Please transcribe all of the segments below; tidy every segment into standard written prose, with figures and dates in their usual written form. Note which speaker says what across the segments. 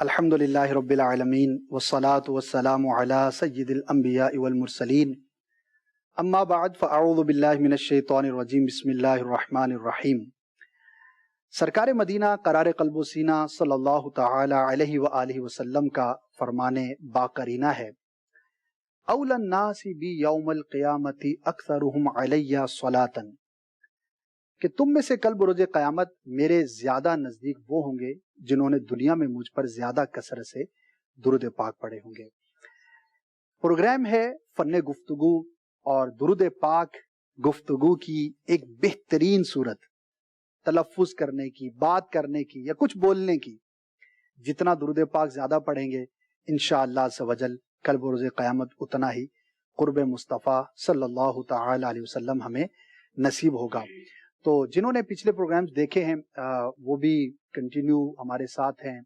Speaker 1: الحمدللہ رب العالمین والصلاة والسلام علی سید الانبیاء والمرسلین اما بعد فاعوذ باللہ من الشیطان الرجیم بسم اللہ الرحمن الرحیم۔ سرکار مدینہ قرار قلب و سینہ صلی اللہ تعالی علیہ وآلہ وسلم کا فرمان باقرینہ ہے، اولی الناس بی یوم القیامت اکثرہم علی صلاۃ، کہ تم میں سے کل بروز قیامت میرے زیادہ نزدیک وہ ہوں گے جنہوں نے دنیا میں مجھ پر زیادہ کثرت سے درود پاک پڑھے ہوں گے۔ پروگرام ہے فن گفتگو، اور درود پاک گفتگو کی ایک بہترین صورت، تلفظ کرنے کی، بات کرنے کی یا کچھ بولنے کی۔ جتنا درود پاک زیادہ پڑھیں گے انشاءاللہ عز و جل کل بروز قیامت اتنا ہی قرب مصطفیٰ صلی اللہ تعالی علیہ وسلم ہمیں نصیب ہوگا۔ تو جنہوں نے پچھلے پروگرامز دیکھے ہیں وہ بھی کنٹینیو ہمارے ساتھ ہیں،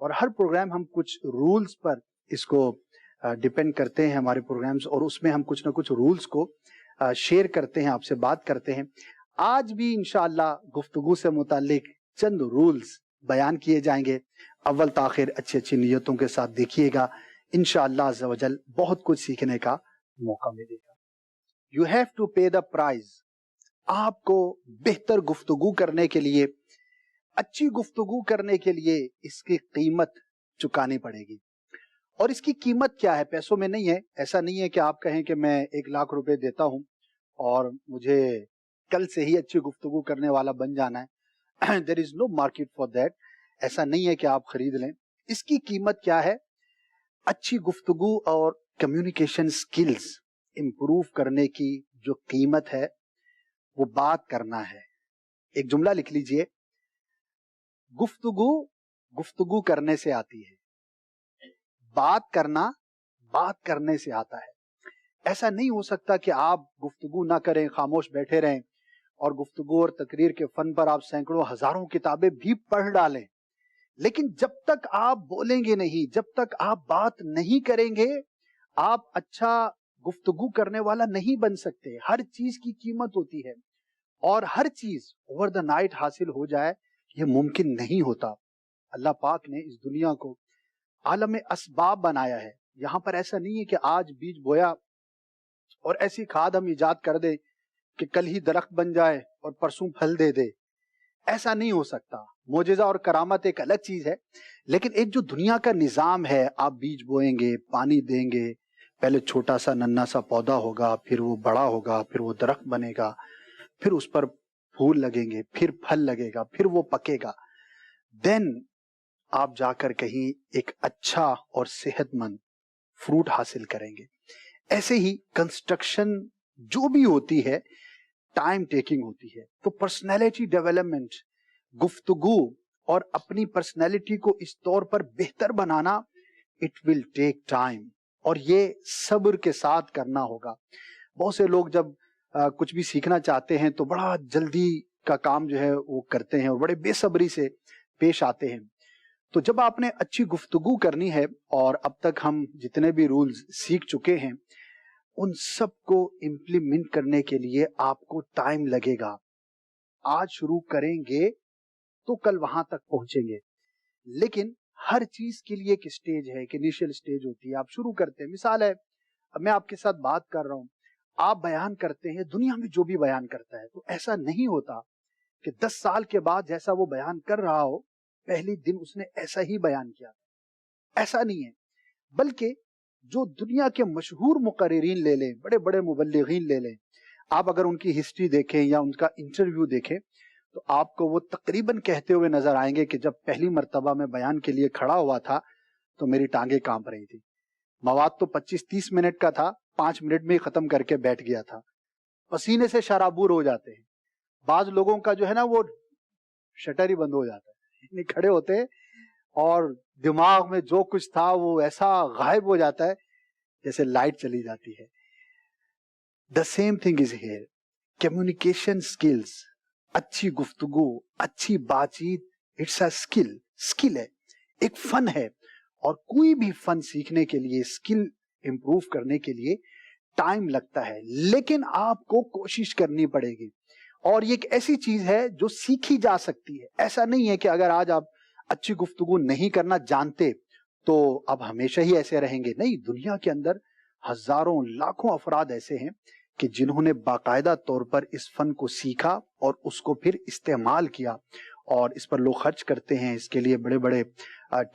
Speaker 1: اور ہر پروگرام ہم کچھ رولز پر اس کو ڈیپینڈ کرتے ہیں ہمارے پروگرامز، اور اس میں ہم کچھ نہ کچھ رولز کو شیئر کرتے ہیں، آپ سے بات کرتے ہیں۔ آج بھی انشاءاللہ گفتگو سے متعلق چند رولز بیان کیے جائیں گے، اول تاخیر اچھی اچھی نیتوں کے ساتھ دیکھیے گا، انشاءاللہ عز و جل بہت کچھ سیکھنے کا موقع ملے گا۔ You have to pay the price, آپ کو بہتر گفتگو کرنے کے لیے، اچھی گفتگو کرنے کے لیے اس کی قیمت چکانی پڑے گی۔ اور اس کی قیمت کیا ہے؟ پیسوں میں نہیں ہے۔ ایسا نہیں ہے کہ آپ کہیں کہ میں 1,00,000 روپے دیتا ہوں اور مجھے کل سے ہی اچھی گفتگو کرنے والا بن جانا ہے۔ there is no market for that۔ ایسا نہیں ہے کہ آپ خرید لیں۔ اس کی قیمت کیا ہے؟ اچھی گفتگو اور کمیونیکیشن سکلز امپروو کرنے کی جو قیمت ہے وہ بات کرنا ہے۔ ایک جملہ لکھ لیجئے، گفتگو کرنے سے آتی ہے، بات کرنا بات کرنے سے آتا ہے۔ ایسا نہیں ہو سکتا کہ آپ گفتگو نہ کریں، خاموش بیٹھے رہیں، اور گفتگو اور تقریر کے فن پر آپ سینکڑوں ہزاروں کتابیں بھی پڑھ ڈالیں، لیکن جب تک آپ بولیں گے نہیں، جب تک آپ بات نہیں کریں گے، آپ اچھا گفتگو کرنے والا نہیں بن سکتے۔ ہر چیز کی قیمت ہوتی ہے، اور ہر چیز اوور دا نائٹ حاصل ہو جائے یہ ممکن نہیں ہوتا۔ اللہ پاک نے اس دنیا کو عالم اسباب بنایا ہے۔ یہاں پر ایسا نہیں ہے کہ آج بیج بویا اور ایسی کھاد ہم ایجاد کر دیں کہ کل ہی درخت بن جائے اور پرسوں پھل دے دے۔ ایسا نہیں ہو سکتا۔ معجزہ اور کرامت ایک الگ چیز ہے، لیکن ایک جو دنیا کا نظام ہے، آپ بیج بوئیں گے، پانی دیں گے، پہلے چھوٹا سا ننھا سا پودا ہوگا، پھر وہ بڑا ہوگا، پھر وہ درخت بنے گا، پھر اس پر پھول لگیں گے، پھر پھل لگے گا، پھر وہ پکے گا، دین آپ جا کر کہیں ایک اچھا اور صحت مند فروٹ حاصل کریں گے۔ ایسے ہی کنسٹرکشن جو بھی ہوتی ہے ٹائم ٹیکنگ ہوتی ہے، تو پرسنالٹی ڈیولپمنٹ، گفتگو اور اپنی پرسنالٹی کو اس طور پر بہتر بنانا، اٹ ول ٹیک ٹائم، اور یہ صبر کے ساتھ کرنا ہوگا۔ بہت سے لوگ جب کچھ بھی سیکھنا چاہتے ہیں تو بڑا جلدی کا کام جو ہے وہ کرتے ہیں اور بڑے بے صبری سے پیش آتے ہیں۔ تو جب آپ نے اچھی گفتگو کرنی ہے، اور اب تک ہم جتنے بھی رولز سیکھ چکے ہیں ان سب کو امپلیمنٹ کرنے کے لیے آپ کو ٹائم لگے گا۔ آج شروع کریں گے تو کل وہاں تک پہنچیں گے، لیکن ہر چیز کے لیے ایک اسٹیج ہے، ایک انیشیل اسٹیج ہوتی ہے۔ آپ شروع کرتے ہیں، مثال ہے اب میں آپ کے ساتھ بات کر رہا ہوں، آپ بیان کرتے ہیں، دنیا میں جو بھی بیان کرتا ہے، تو ایسا نہیں ہوتا کہ 10 سال کے بعد جیسا وہ بیان کر رہا ہو پہلی دن اس نے ایسا ہی بیان کیا۔ ایسا نہیں ہے، بلکہ جو دنیا کے مشہور مقررین لے لیں، بڑے بڑے مبلغین لے لیں، آپ اگر ان کی ہسٹری دیکھیں یا ان کا انٹرویو دیکھیں تو آپ کو وہ تقریباً کہتے ہوئے نظر آئیں گے کہ جب پہلی مرتبہ میں بیان کے لیے کھڑا ہوا تھا تو میری ٹانگیں کانپ رہی تھی۔ مواد تو 25-30 منٹ کا تھا، 5 منٹ میں ہی ختم کر کے بیٹھ گیا تھا۔ پسینے سے شرابور ہو جاتے ہیں۔ بعض لوگوں کا جو ہے نا وہ شٹر ہی بند ہو جاتا ہے، یعنی کھڑے ہوتے ہیں اور دماغ میں جو کچھ تھا وہ ایسا غائب ہو جاتا ہے جیسے لائٹ چلی جاتی ہے۔ The same thing is here۔ Communication skills, اچھی گفتگو، اچھی بات چیت، اٹس اے اسکل ہے، ایک فن ہے، اور کوئی بھی فن سیکھنے کے لیے، اسکل امپروو کرنے کے لیے ٹائم لگتا ہے، لیکن آپ کو کوشش کرنی پڑے گی۔ اور یہ ایک ایسی چیز ہے جو سیکھی جا سکتی ہے۔ ایسا نہیں ہے کہ اگر آج آپ اچھی گفتگو نہیں کرنا جانتے تو اب ہمیشہ ہی ایسے رہیں گے. نہیں, دنیا کے اندر ہزاروں لاکھوں افراد ایسے ہیں کہ جنہوں نے باقاعدہ طور پر اس فن کو سیکھا اور اس کو پھر استعمال کیا, اور اس پر لوگ خرچ کرتے ہیں. اس کے لیے بڑے بڑے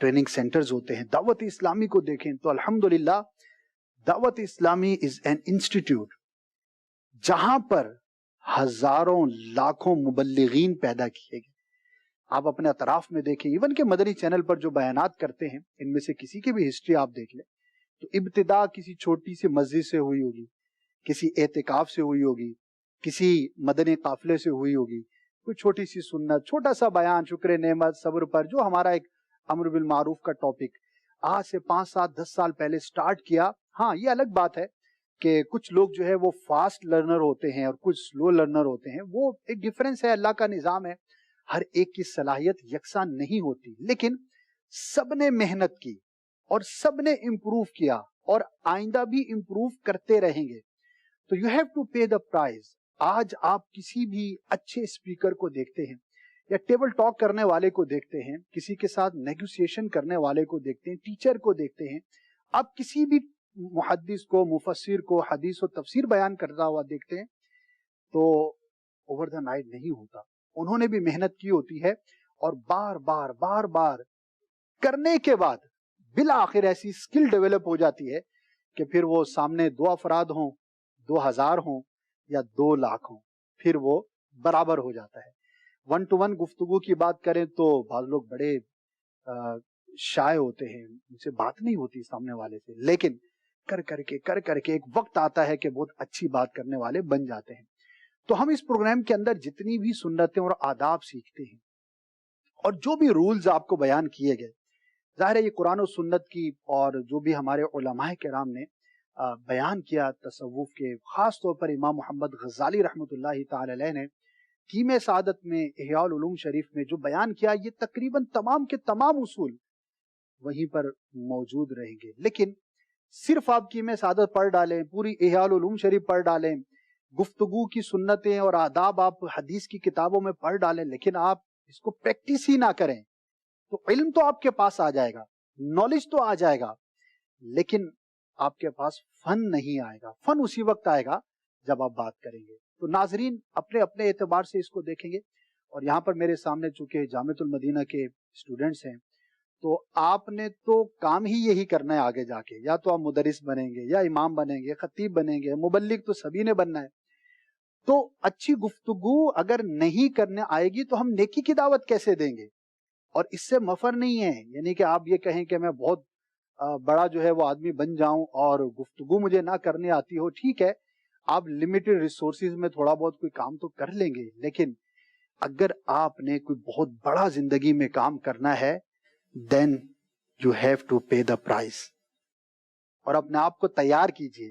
Speaker 1: ٹریننگ سینٹرز ہوتے ہیں. دعوت اسلامی کو دیکھیں تو الحمدللہ دعوت اسلامی از این انسٹیٹیوٹ جہاں پر ہزاروں لاکھوں مبلغین پیدا کیے گئے. آپ اپنے اطراف میں دیکھیں, ایون کہ مدنی چینل پر جو بیانات کرتے ہیں ان میں سے کسی کی بھی ہسٹری آپ دیکھ لیں تو ابتدا کسی چھوٹی سی مسجد سے ہوئی ہوگی, کسی اعتکاف سے ہوئی ہوگی, کسی مدنی قافلے سے ہوئی ہوگی, کوئی چھوٹی سی سنت, چھوٹا سا بیان شکر نعمت صبر پر, جو ہمارا ایک امر بالمعروف کا ٹاپک آج سے 5 7 10 سال پہلے سٹارٹ کیا. ہاں, یہ الگ بات ہے کہ کچھ لوگ جو ہے وہ فاسٹ لرنر ہوتے ہیں اور کچھ سلو لرنر ہوتے ہیں, وہ ایک ڈیفرنس ہے, اللہ کا نظام ہے, ہر ایک کی صلاحیت یکساں نہیں ہوتی. لیکن سب نے محنت کی اور سب نے امپروو کیا اور آئندہ بھی امپروو کرتے رہیں گے. تو you have to pay the price. آج آپ کسی بھی اچھے اسپیکر کو دیکھتے ہیں یا ٹیبل ٹاک کرنے والے کو دیکھتے ہیں, کسی کے ساتھ نیگوسیشن کرنے والے کو دیکھتے ہیں, ٹیچر کو دیکھتے ہیں, آپ کسی بھی محدث کو, مفسر کو حدیث و تفسیر بیان کرتا ہوا دیکھتے ہیں, تو اوور دا نائٹ نہیں ہوتا. انہوں نے بھی محنت کی ہوتی ہے اور بار بار بار بار کرنے کے بعد بالآخر ایسی اسکل ڈیولپ ہو جاتی ہے کہ پھر وہ سامنے 2 افراد ہوں, 2000 ہوں یا 2 لاکھ ہوں, پھر وہ برابر ہو جاتا ہے. 1 to 1 گفتگو کی بات کریں تو بعض لوگ بڑے شائع ہوتے ہیں, ان سے بات نہیں ہوتی سامنے والے سے, لیکن کر کر کے ایک وقت آتا ہے کہ بہت اچھی بات کرنے والے بن جاتے ہیں. تو ہم اس پروگرام کے اندر جتنی بھی سنتیں اور آداب سیکھتے ہیں اور جو بھی رولز آپ کو بیان کیے گئے, ظاہر ہے یہ قرآن و سنت کی اور جو بھی ہمارے علماء کرام نے بیان کیا تصوف کے, خاص طور پر امام محمد غزالی رحمۃ اللہ تعالی علیہ نے کیم سعادت میں احیاء العلوم شریف میں جو بیان کیا, یہ تقریباً تمام کے تمام اصول وہیں پر موجود رہیں گے. لیکن صرف آپ کیم سعادت پڑھ ڈالیں, پوری احیاء العلوم شریف پڑھ ڈالیں, گفتگو کی سنتیں اور آداب آپ حدیث کی کتابوں میں پڑھ ڈالیں, لیکن آپ اس کو پریکٹس ہی نہ کریں, تو علم تو آپ کے پاس آ جائے گا, نالج تو آ جائے گا, لیکن آپ کے پاس فن نہیں آئے گا. فن اسی وقت آئے گا جب آپ بات کریں گے. تو ناظرین اپنے اپنے اعتبار سے اس کو دیکھیں گے, اور یہاں پر میرے سامنے چونکہ جامعۃ المدینہ کے اسٹوڈنٹس ہیں, تو آپ نے تو کام ہی یہی کرنا ہے آگے جا کے, یا تو آپ مدرس بنیں گے, یا امام بنیں گے, خطیب بنیں گے, مبلغ تو سبھی نے بننا ہے. تو اچھی گفتگو اگر نہیں کرنے آئے گی تو ہم نیکی کی دعوت کیسے دیں گے؟ اور اس سے مفر نہیں ہے, یعنی کہ آپ یہ کہیں کہ میں بہت بڑا جو ہے وہ آدمی بن جاؤں اور گفتگو مجھے نہ کرنے آتی ہو. ٹھیک ہے, آپ لمیٹڈ ریسورسز میں تھوڑا بہت کوئی کام تو کر لیں گے, لیکن اگر آپ نے کوئی بہت بڑا زندگی میں کام کرنا ہے, then you have to pay the price. اور اپنے آپ کو تیار کیجئے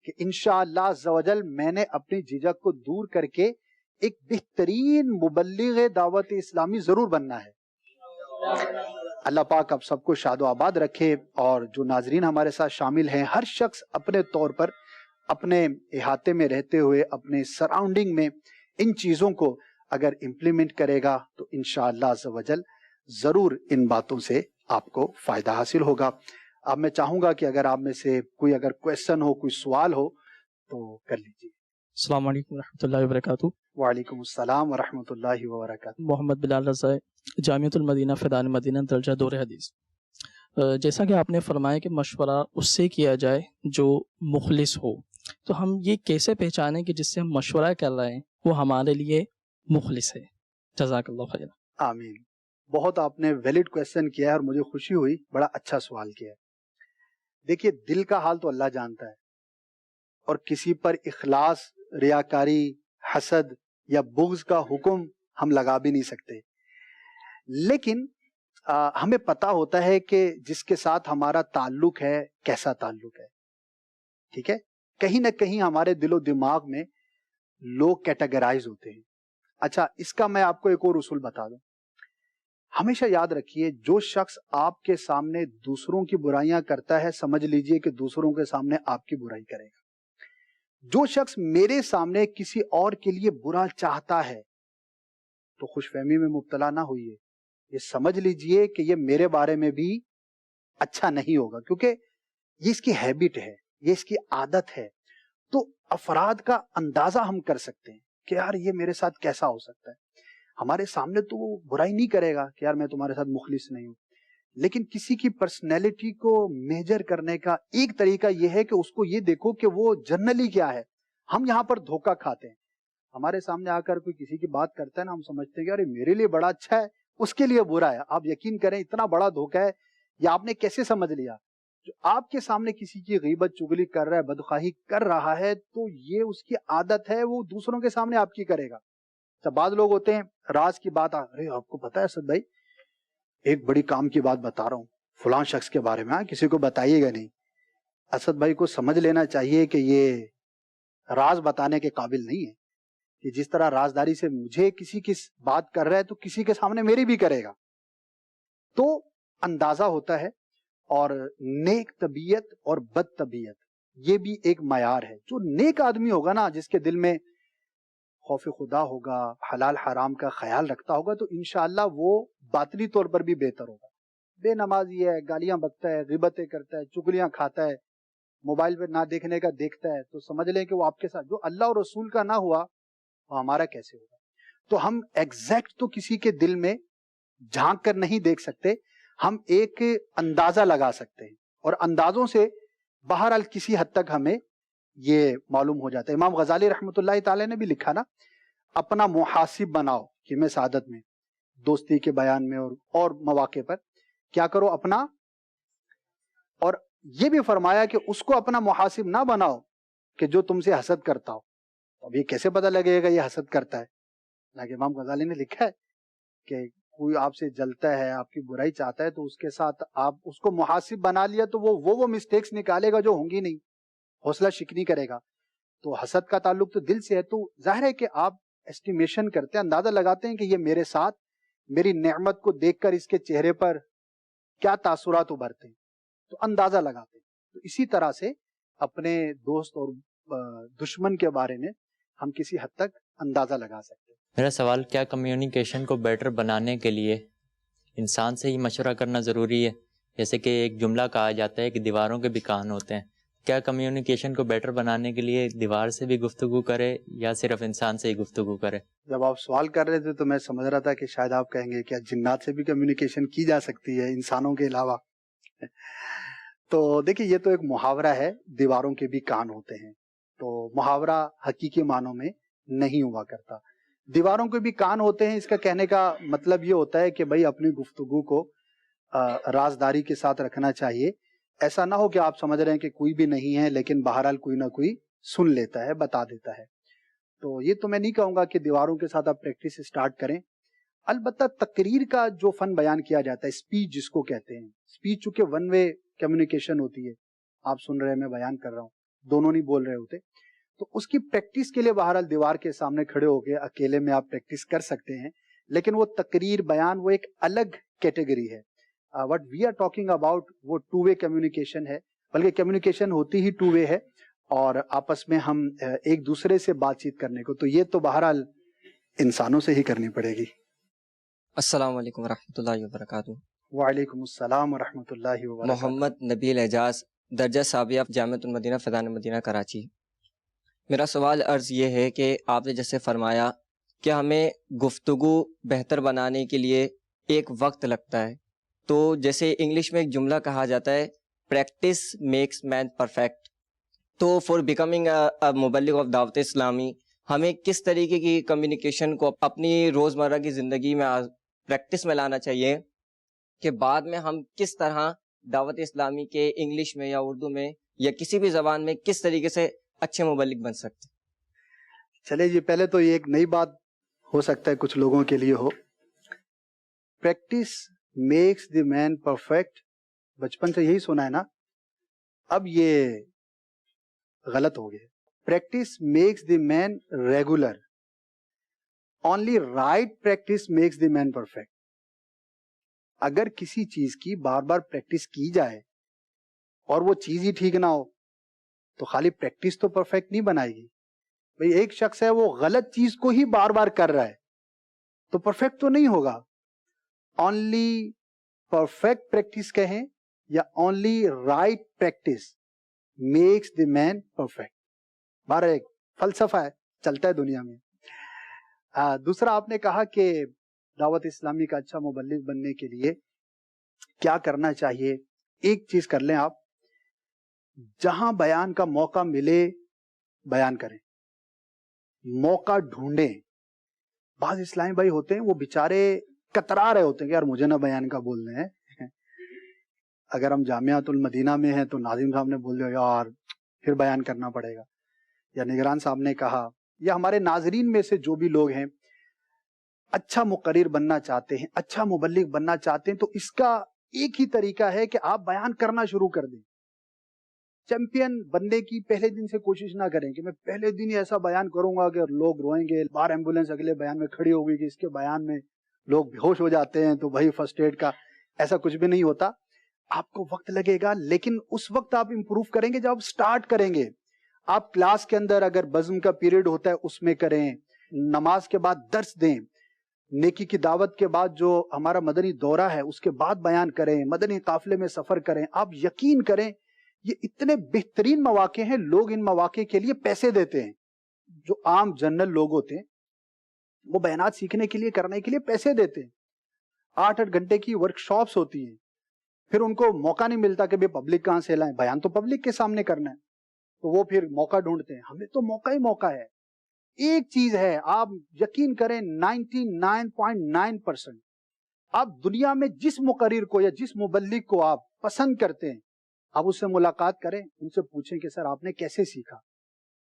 Speaker 1: کہ انشاءاللہ عز و جل میں نے اپنی جھجک کو دور کر کے ایک بہترین مبلغ دعوت اسلامی ضرور بننا ہے. اللہ پاک آپ سب کو شاد و آباد رکھے, اور جو ناظرین ہمارے ساتھ شامل ہیں, ہر شخص اپنے طور پر اپنے احاطے میں رہتے ہوئے اپنے سراؤنڈنگ میں ان چیزوں کو اگر امپلیمنٹ کرے گا تو انشاءاللہ عز و جل ضرور ان باتوں سے آپ کو فائدہ حاصل ہوگا. اب میں چاہوں گا کہ اگر آپ میں سے کوئی اگر کویسچن ہو, کوئی سوال ہو تو کر لیجیے.
Speaker 2: السلام علیکم ورحمۃ اللہ وبرکاتہ.
Speaker 1: وعلیکم السلام ورحمۃ اللہ وبرکاتہ.
Speaker 2: محمد بلال رضا, جامعۃ المدینہ فیضان مدینہ درجہ دور حدیث. جیسا کہ آپ نے فرمایا کہ مشورہ اس سے کیا جائے جو مخلص ہو, تو ہم یہ کیسے پہچانیں کہ جس سے ہم مشورہ کر رہے ہیں وہ ہمارے لیے مخلص ہے؟ جزاک اللہ خیر.
Speaker 1: آمین. بہت آپ نے ویلڈ کویسچن کیا ہے اور مجھے خوشی ہوئی, بڑا اچھا سوال کیا ہے. دیکھیے, دل کا حال تو اللہ جانتا ہے, اور کسی پر اخلاص, ریاکاری, حسد یا بغض کا حکم ہم لگا بھی نہیں سکتے, لیکن ہمیں پتا ہوتا ہے کہ جس کے ساتھ ہمارا تعلق ہے کیسا تعلق ہے. ٹھیک ہے, کہیں نہ کہیں ہمارے دل و دماغ میں لوگ کیٹیگرائز ہوتے ہیں. اچھا, اس کا میں آپ کو ایک اور اصول بتا دوں. ہمیشہ یاد رکھیے, جو شخص آپ کے سامنے دوسروں کی برائیاں کرتا ہے, سمجھ لیجئے کہ دوسروں کے سامنے آپ کی برائی کرے گا. جو شخص میرے سامنے کسی اور کے لیے برا چاہتا ہے تو خوش فہمی میں مبتلا نہ ہوئیے, یہ سمجھ لیجئے کہ یہ میرے بارے میں بھی اچھا نہیں ہوگا، کیونکہ یہ اس کی ہیبٹ ہے، یہ اس کی عادت ہے. تو افراد کا اندازہ ہم کر سکتے ہیں کہ یار یہ میرے ساتھ کیسا ہو سکتا ہے. ہمارے سامنے تو وہ برائی نہیں کرے گا کہ یار میں تمہارے ساتھ مخلص نہیں ہوں، لیکن کسی کی پرسنالٹی کو میجر کرنے کا ایک طریقہ یہ ہے کہ اس کو یہ دیکھو کہ وہ جنرلی کیا ہے. ہم یہاں پر دھوکہ کھاتے ہیں. ہمارے سامنے آ کر کوئی کسی کی بات کرتا ہے نا، ہم سمجھتے ہیں کہ ارے میرے لیے بڑا اچھا ہے، اس کے لیے برا ہے. آپ یقین کریں اتنا بڑا دھوکہ ہے. یہ آپ نے کیسے سمجھ لیا؟ جو آپ کے سامنے کسی کی غیبت چگلی کر رہا ہے، بدخواہی کر رہا ہے، تو یہ اس کی عادت ہے، وہ دوسروں کے سامنے آپ کی کرے گا. جب بعض لوگ ہوتے ہیں راز کی بات، ارے آپ کو پتا ہے اسد بھائی ایک بڑی کام کی بات بتا رہا ہوں فلاں شخص کے بارے میں، کسی کو بتائیے گا نہیں. اسد بھائی کو سمجھ لینا چاہیے کہ یہ راز بتانے کے قابل نہیں ہے، کہ جس طرح رازداری سے مجھے کسی کی بات کر رہا ہے تو کسی کے سامنے میری بھی کرے گا. تو اندازہ ہوتا ہے. اور نیک طبیعت اور بد طبیعت یہ بھی ایک معیار ہے. جو نیک آدمی ہوگا نا، جس کے دل میں خوف خدا ہوگا، حلال حرام کا خیال رکھتا ہوگا، تو انشاءاللہ وہ باطنی طور پر بھی بہتر ہوگا. بے نمازی ہے، گالیاں بکتا ہے، غیبتیں کرتا ہے، چگلیاں کھاتا ہے، موبائل پہ نہ دیکھنے کا دیکھتا ہے، تو سمجھ لیں کہ وہ آپ کے ساتھ جو اللہ اور رسول کا نہ ہوا وہ ہمارا کیسے ہوگا. تو ہم ایگزیکٹ تو کسی کے دل میں جھانک کر نہیں دیکھ سکتے، ہم ایک اندازہ لگا سکتے ہیں، اور اندازوں سے بہرحال کسی حد تک ہمیں یہ معلوم ہو جاتا ہے. امام غزالی رحمۃ اللہ تعالی نے بھی لکھا نا، اپنا محاسب بناؤ کہ میں سعادت میں، دوستی کے بیان میں اور مواقع پر کیا کرو اپنا. اور یہ بھی فرمایا کہ اس کو اپنا محاسب نہ بناؤ کہ جو تم سے حسد کرتا ہو. اب یہ کیسے پتہ لگے گا یہ حسد کرتا ہے؟ لیکن امام غزالی نے لکھا ہے کہ کوئی آپ سے جلتا ہے، آپ کی برائی چاہتا ہے، تو اس کے ساتھ آپ اس کو محاسب بنا لیا تو وہ مسٹیکس نکالے گا جو ہوں گی نہیں، حوصلہ شکنی کرے گا. تو حسد کا تعلق تو دل سے ہے. تو ظاہر ہے کہ آپ ایسٹیمیشن کرتے ہیں، اندازہ لگاتے ہیں کہ یہ میرے ساتھ میری نعمت کو دیکھ کر اس کے چہرے پر کیا تاثرات ابھرتے ہیں، تو اندازہ لگاتے ہیں. تو اسی طرح سے اپنے دوست اور دشمن کے بارے میں ہم کسی حد تک اندازہ لگا سکتے ہیں.
Speaker 3: میرا سوال، کیا کمیونیکیشن کو بیٹر بنانے کے لیے انسان سے ہی مشورہ کرنا ضروری ہے؟ جیسے کہ ایک جملہ کہا جاتا ہے کہ دیواروں کے بھی کان ہوتے ہیں. کیا کمیونیکیشن کو بیٹر بنانے کے لیے دیوار سے بھی گفتگو کرے یا صرف انسان سے ہی گفتگو کرے؟
Speaker 1: جب آپ سوال کر رہے تھے تو میں سمجھ رہا تھا کہ شاید آپ کہیں گے کیا جنات سے بھی کمیونیکیشن کی جا سکتی ہے انسانوں کے علاوہ؟ تو دیکھیں، یہ تو ایک محاورہ ہے، دیواروں کے بھی کان ہوتے ہیں. تو محاورہ حقیقی معنوں میں نہیں ہوا کرتا. دیواروں کے بھی کان ہوتے ہیں، اس کا کہنے کا مطلب یہ ہوتا ہے کہ بھائی اپنی گفتگو کو رازداری کے ساتھ رکھنا چاہیے. ایسا نہ ہو کہ آپ سمجھ رہے ہیں کہ کوئی بھی نہیں ہے، لیکن بہرحال کوئی نہ کوئی سن لیتا ہے، بتا دیتا ہے. تو یہ تو میں نہیں کہوں گا کہ دیواروں کے ساتھ آپ پریکٹس سٹارٹ کریں. البتہ تقریر کا جو فن بیان کیا جاتا ہے، اسپیچ جس کو کہتے ہیں، اسپیچ چونکہ ون وے کمیونیکیشن ہوتی ہے، آپ سن رہے ہیں، میں بیان کر رہا ہوں، دونوں نہیں بول رہے ہوتے. تو اس کی پریکٹس کے لیے بہرحال دیوار کے سامنے کھڑے ہو کے اکیلے میں آپ پریکٹس کر سکتے ہیں، لیکن وہ تقریر بیان وہ ایک الگ کیٹیگری ہے. What we are talking about وہ ٹو وے کمیونیکیشن ہے، بلکہ کمیونیکیشن ہوتی ہی ٹو وے ہے، اور آپس میں ہم ایک دوسرے سے بات چیت کرنے کو، تو یہ تو بہرحال انسانوں سے ہی کرنی پڑے گی.
Speaker 4: السلام علیکم ورحمۃ اللہ وبرکاتہ.
Speaker 1: وعلیکم السلام ورحمۃ اللہ وبرکاتہ.
Speaker 4: محمد نبیل اعجاز، درجہ ثابیہ جامعۃ المدینہ فیضان مدینہ کراچی. میرا سوال عرض یہ ہے کہ آپ نے جیسے فرمایا کہ ہمیں گفتگو بہتر بنانے کے لیے ایک وقت لگتا ہے، تو جیسے انگلش میں ایک جملہ کہا جاتا ہے پریکٹس میکس مین پرفیکٹ. تو فار بیکمنگ مبلغ آف دعوت اسلامی ہمیں کس طریقے کی کمیونیکیشن کو اپنی روزمرہ کی زندگی میں پریکٹس میں لانا چاہیے کہ بعد میں ہم کس طرح دعوت اسلامی کے انگلش میں یا اردو میں یا کسی بھی زبان میں کس طریقے سے اچھے مبلغ بن سکتے؟
Speaker 1: چلے جی، پہلے تو یہ ایک نئی بات ہو سکتا ہے کچھ لوگوں کے لیے ہو، practice makes the man perfect. بچپن سے یہی سنا ہے نا، اب یہ غلط ہو گیا. Practice makes the man regular. Only right practice makes the man perfect. اگر کسی چیز کی بار بار پریکٹس کی جائے اور وہ چیز ہی ٹھیک نہ ہو تو خالی پریکٹس تو پرفیکٹ نہیں بنائے گی. بھئی ایک شخص ہے وہ غلط چیز کو ہی بار بار کر رہا ہے تو پرفیکٹ تو نہیں ہوگا. اونلی پرفیکٹ پریکٹس کہیں یا only right practice makes the man perfect. بارہ ایک فلسفہ ہے, چلتا ہے دنیا میں. دوسرا آپ نے کہا کہ دعوت اسلامی کا اچھا مبلغ بننے کے لیے کیا کرنا چاہیے. ایک چیز کر لیں آپ, جہاں بیان کا موقع ملے بیان کریں, موقع ڈھونڈیں. بعض اسلامی بھائی ہوتے ہیں وہ بیچارے کترا رہے ہوتے ہیں کہ یار مجھے نہ بیان کا بولنے ہیں. اگر ہم جامعۃ المدینہ میں ہیں تو ناظم صاحب نے بول دیا یار پھر بیان کرنا پڑے گا, یا نگران صاحب نے کہا, یا ہمارے ناظرین میں سے جو بھی لوگ ہیں اچھا مقرر بننا چاہتے ہیں, اچھا مبلغ بننا چاہتے ہیں, تو اس کا ایک ہی طریقہ ہے کہ آپ بیان کرنا شروع کر دیں. چیمپئن بننے کی پہلے دن سے کوشش نہ کریں کہ میں پہلے دن ہی ایسا بیان کروں گا کہ لوگ روئیں گے, باہر ایمبولینس اگلے بیان میں کھڑی ہوگی کہ اس کے بیان میں لوگ بے ہوش ہو جاتے ہیں تو بھائی فرسٹ ایڈ کا. ایسا کچھ بھی نہیں ہوتا. آپ کو وقت لگے گا, لیکن اس وقت آپ امپروو کریں گے جب آپ سٹارٹ کریں گے. آپ کلاس کے اندر اگر بزم کا پیریڈ ہوتا ہے اس میں کریں, نماز کے بعد درس دیں, نیکی کی دعوت کے بعد جو ہمارا مدنی دورہ ہے اس کے بعد بیان کریں, مدنی قافلے میں سفر کریں. آپ یقین کریں یہ اتنے بہترین مواقع ہیں, لوگ ان مواقع کے لیے پیسے دیتے ہیں. جو عام جنرل لوگ ہوتے ہیں وہ بیانات سیکھنے کے لیے کرنے کے لیے پیسے دیتے ہیں. 8-8 گھنٹے کی ورک شاپس ہوتی ہیں, پھر ان کو موقع نہیں ملتا کہ پبلک کہاں سے لائیں, بیان تو پبلک کے سامنے کرنا ہے, تو وہ پھر موقع ڈھونڈتے ہیں. ہمیں تو موقع ہی موقع ہے. ایک چیز ہے, آپ یقین کریں 99.9% آپ دنیا میں جس مقرر کو یا جس مبلغ کو آپ پسند کرتے ہیں آپ اس سے ملاقات کریں, ان سے پوچھیں کہ سر آپ نے کیسے سیکھا,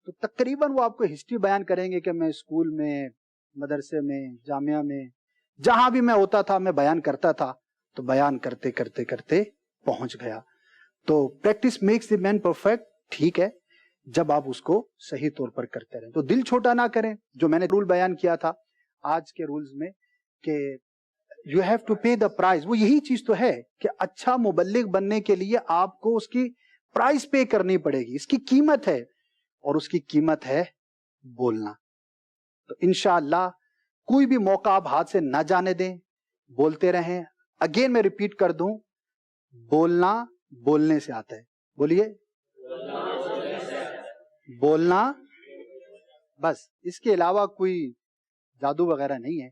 Speaker 1: تو تقریباً وہ آپ کو ہسٹری بیان کریں گے کہ میں اسکول میں, مدرسے میں, جامعہ میں, جہاں بھی میں ہوتا تھا میں بیان کرتا تھا, تو بیان کرتے کرتے کرتے پہنچ گیا. تو practice makes the man perfect. ٹھیک ہے, جب آپ اس کو صحیح طور پر کرتے رہیں. تو دل چھوٹا نہ کریں. جو میں نے رول بیان کیا تھا آج کے رولز میں کہ you have to pay the price, وہ یہی چیز تو ہے کہ اچھا مبلغ بننے کے لیے آپ کو اس کی پرائز پے کرنی پڑے گی. اس کی قیمت ہے, اور اس کی قیمت ہے بولنا. تو انشاءاللہ کوئی بھی موقع آپ ہاتھ سے نہ جانے دیں, بولتے رہیں. اگین میں ریپیٹ کر دوں, بولنا بولنے سے آتا ہے. بولیے, بولنا, بس اس کے علاوہ کوئی جادو وغیرہ نہیں ہے.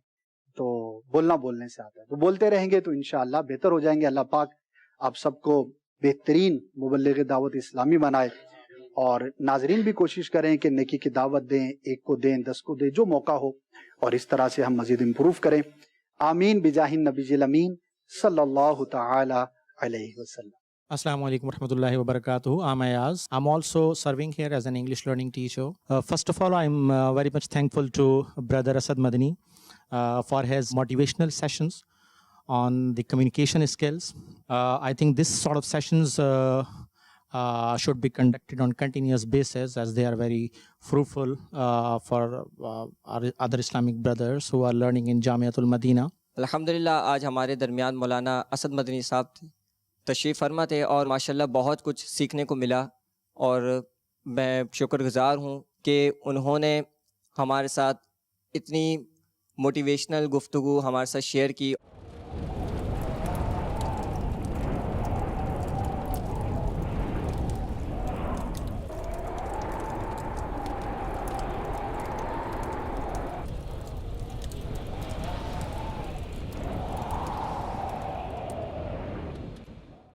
Speaker 1: تو بولنا بولنے سے آتا ہے. تو بولتے رہیں گے تو انشاءاللہ بہتر ہو جائیں گے. اللہ پاک آپ سب کو بہترین مبلغ دعوت اسلامی بنائے, اور ناظرین بھی کوشش کریں کہ نیکی کی دعوت دیں, 1 کو دیں, 10 کو دیں, جو موقع ہو, اور اس طرح سے ہم مزید امپروو کریں. آمین بجاہ النبی الامین صلی اللہ تعالی علیہ وسلم.
Speaker 5: Assalamu alaikum warahmatullahi wabarakatuh. I'm Ayaz. I'm also serving here as an English learning teacher. First of all, I'm very much thankful to Brother Asad Madani for his motivational sessions on the communication skills. I think this sort of sessions should be conducted on continuous basis, as they are very fruitful for our other Islamic brothers who are learning in Jamiatul Madina.
Speaker 4: الحمدللہ آج ہمارے درمیان مولانا اسد مدنی صاحب تشریف فرما تھے, اور ماشاءاللہ بہت کچھ سیکھنے کو ملا, اور میں شکر گزار ہوں کہ انہوں نے ہمارے ساتھ اتنی موٹیویشنل گفتگو ہمارے ساتھ شیئر کی.